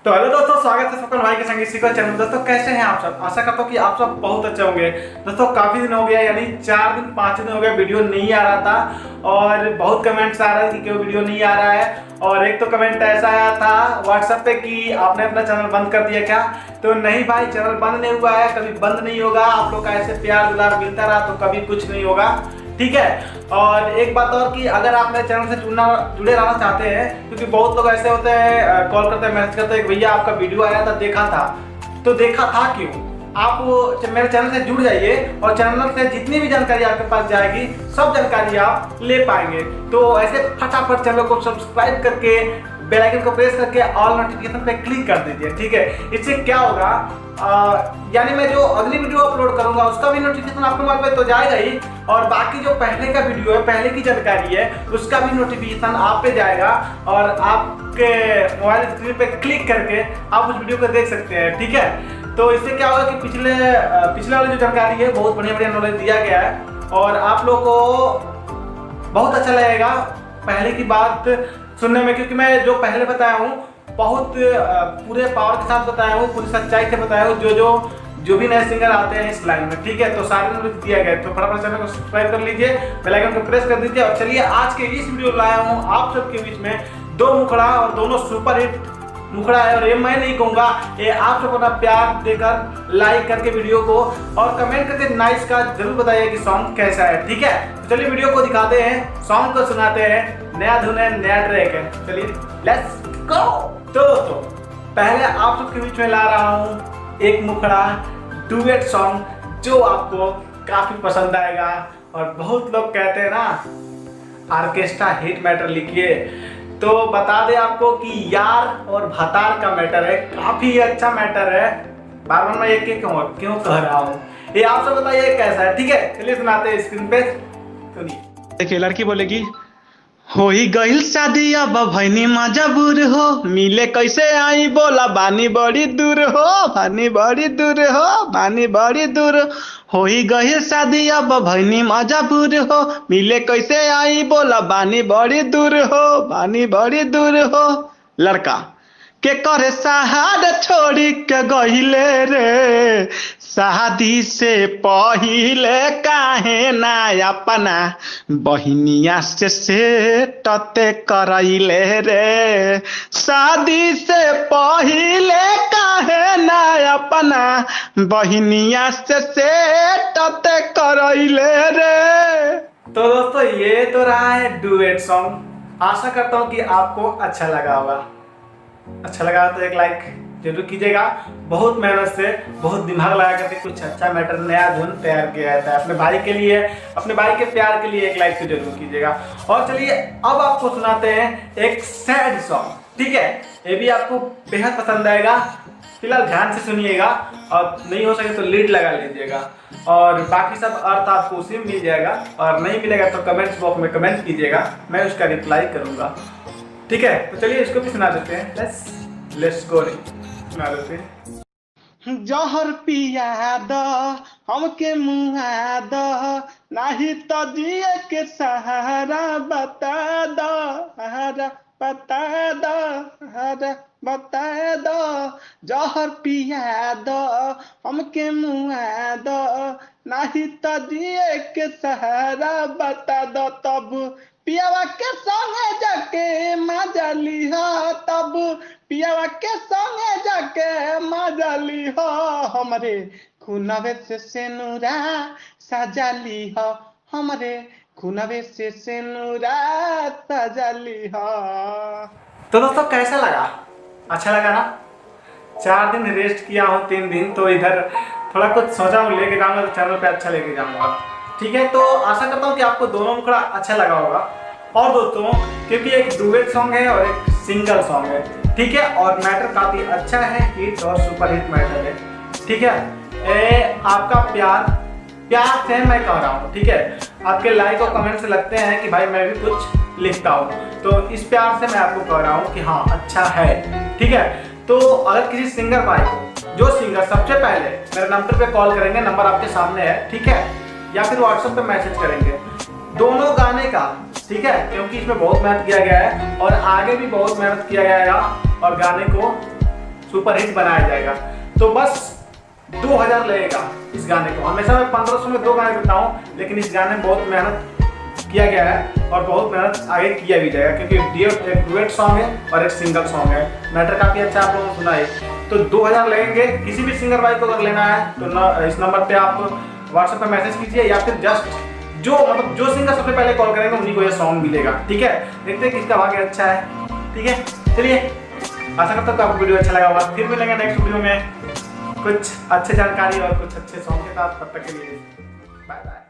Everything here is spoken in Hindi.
तो हेलो दोस्तों, स्वागत है स्वपन भाई के संगीत सीखो चैनल। दोस्तों कैसे हैं आप सब? आशा करता हूँ कि आप सब बहुत अच्छे होंगे। दोस्तों काफी दिन हो गया, यानी 4 दिन 5 दिन हो गया वीडियो नहीं आ रहा था और बहुत कमेंट्स आ रहे थे कि क्यों वीडियो नहीं आ रहा है। और एक तो कमेंट ऐसा आया था व्हाट्सएप पे कि आपने अपना चैनल बंद कर दिया क्या। तो नहीं भाई, चैनल बंद नहीं हुआ है, कभी बंद नहीं होगा। आप लोग का ऐसे प्यार दुलार मिलता रहा तो कभी कुछ नहीं होगा, ठीक है। और एक बात और कि अगर आप मेरे चैनल से जुड़े रहना चाहते हैं, क्योंकि बहुत लोग ऐसे होते हैं कॉल करते हैं, मैसेज करते हैं कि भैया आपका वीडियो आया था, देखा था। तो देखा था क्यों? आप मेरे चैनल से जुड़ जाइए और चैनल से जितनी भी जानकारी आपके पास जाएगी सब जानकारी आप ले पाएंगे। तो ऐसे फटाफट चैनल को सब्सक्राइब करके बेल आइकन को प्रेस करके ऑल नोटिफिकेशन पे क्लिक कर दीजिए, ठीक है। इससे क्या होगा, यानी मैं जो अगली वीडियो अपलोड करूंगा उसका भी नोटिफिकेशन आपके मोबाइल पे तो जाएगा ही, और बाकी जो पहले का वीडियो है, पहले की जानकारी है, उसका भी नोटिफिकेशन आप पे जाएगा और आपके मोबाइल स्क्रीन पे क्लिक करके आप उस वीडियो को देख सकते हैं, ठीक है। तो इससे क्या होगा कि पिछले वाली जो जानकारी है बहुत बढ़िया नॉलेज दिया गया है और आप लोग को बहुत अच्छा लगेगा पहले की बात सुनने में, क्योंकि मैं जो पहले बताया हूँ बहुत पूरे पावर के साथ बताया हूँ, पूरी सच्चाई से बताया हूँ। जो भी नए सिंगर आते हैं इस लाइन में, ठीक है, तो सारे नॉलेज दिया गया है। तो फटाफट चैनल को सब्सक्राइब कर लीजिए, बेल आइकन को प्रेस कर दीजिए। और चलिए आज के इस वीडियो लाया हूँ आप सबके बीच में दो मुखड़ा, और दोनों सुपर हिट मुखड़ा है। और ये मैं नहीं कहूँगा, ये आप सब अपना प्यार देकर लाइक करके वीडियो को और कमेंट करके नाइस का जरूर बताइए कि सॉन्ग कैसा है, ठीक है। तो चलिए वीडियो को दिखाते हैं, सॉन्ग को सुनाते हैं। नया धुन है, नया ट्रैक है, चलिए लेट्स गो। तो दोस्तों पहले आप सबके बीच में ला रहा हूँ एक मुखड़ा डुएट सॉन्ग जो आपको काफी पसंद आएगा। और बहुत लोग कहते हैं ना ऑर्केस्ट्रा हिट मैटर लिखिए, तो बता दे आपको कि यार और भतार का मैटर है, काफी अच्छा मैटर है। बार बार मैं ये क्यों कह रहा हूँ, ये आप सब बताइए कैसा है, ठीक है। चलिए सुनाते हैं स्क्रीन पे, सुनिए। देखिए लड़की बोलेगी, हो ही गईल शादी अब भैनी मजबूर हो, मिले कैसे आई बोला बानी बड़ी दूर हो, बानी बड़ी दूर हो, बानी बड़ी दूर हो ही गईल शादी अब भैनी मजबूर हो, मिले कैसे आई बोला बानी बड़ी दूर हो, बानी बड़ी दूर हो। लड़का के करे सहार छोड़ी के गहिले रे, शादी से पहिले काहे ना अपना बहिनिया से टते करैले रे, शादी से पहिले काहे ना अपना बहिनिया से टते करैले रे। तो दोस्तों ये तो रहा है डुएट सॉन्ग। आशा करता हूँ कि आपको अच्छा लगा होगा। अच्छा लगा तो एक लाइक जरूर कीजिएगा। बहुत मेहनत से, बहुत दिमाग लगा करके कुछ अच्छा मैटर, नया धुन तैयार किया जाता है अपने भाई के लिए, अपने भाई के प्यार के लिए। एक लाइक तो जरूर कीजिएगा। और चलिए अब आपको सुनाते हैं एक सैड सॉन्ग, ठीक है। ये भी आपको बेहद पसंद आएगा। फिलहाल ध्यान से सुनिएगा और नहीं हो सके तो लीड लगा लीजिएगा, और बाकी सब अर्थ आपको उसी में मिल जाएगा। और नहीं मिलेगा तो कमेंट्स बॉक्स में कमेंट कीजिएगा, मैं उसका रिप्लाई करूँगा, ठीक है। तो चलिए इसको भी सुना देते हैं। लेट्स गो रे, सुना देते हैं। जहर पिया द हमके मुआ द, नहीं तो जिए के सहारा बता दो, बता दो, बता दो। जहर पिया द हमके मुआ द, नहीं तो जिए के सहारा बता दो। तब पियावा के संगे जाके मजा लिहा, तब पियावा के संगे जाके मजा लिहा, हमरे खुनवे से सेनुरा सजा लिहा, हमरे खुनवे से सेनुरा सजा लिहा। तो दोस्तों कैसा लगा? अच्छा लगा ना? 4 दिन रेस्ट किया हूँ, 3 दिन तो इधर थोड़ा कुछ सोचा हूँ लेके जाऊंगा, तो चैनल पे अच्छा लेके जाऊंगा, ठीक है। तो आशा करता हूँ कि आपको दोनों मुखड़ा अच्छा लगा होगा। और दोस्तों क्योंकि एक डुएट सॉन्ग है और एक सिंगल सॉन्ग है, ठीक है, और मैटर काफी अच्छा है, हिट और सुपर हिट मैटर है, ठीक है। आपका प्यार से मैं कह रहा हूँ, ठीक है। आपके लाइक और कमेंट से लगते हैं कि भाई मैं भी कुछ लिखता हूँ, तो इस प्यार से मैं आपको कह रहा हूँ कि हाँ अच्छा है, ठीक है। तो अगर किसी सिंगर भाई को, जो सिंगर सबसे पहले मेरे नंबर पे कॉल करेंगे, नंबर आपके सामने है, ठीक है, या फिर व्हाट्सएप पे मैसेज करेंगे, दोनों गाने का, ठीक है, क्योंकि इसमें बहुत मेहनत किया गया है और आगे भी बहुत मेहनत किया जाएगा और गाने को सुपर हिट बनाया जाएगा। तो बस 2000 लगेगा इस गाने को। हमेशा मैं 1500 में 2 गाने देता हूँ, लेकिन इस गाने में बहुत मेहनत किया गया है और बहुत मेहनत आगे किया भी जाएगा, क्योंकि एक डुएट सॉन्ग है और एक सिंगल सॉन्ग है। मैटर काफ़ी अच्छा आप लोगों ने सुना है। तो 2000 लगेंगे। किसी भी सिंगर भाई को अगर लेना है तो इस नंबर पे आप व्हाट्सएप पे मैसेज कीजिए, या फिर जस्ट जो सिंगर सबसे पहले कॉल करेंगे उन्हीं को ये सॉन्ग मिलेगा। ठीक है, देखते हैं किसका भाग्य अच्छा है। ठीक है, चलिए, आशा करता हूँ आपको वीडियो अच्छा लगा होगा। फिर मिलेंगे नेक्स्ट वीडियो में कुछ अच्छे जानकारी और कुछ अच्छे सॉन्ग के साथ। तब तक के लिए बाय बाय।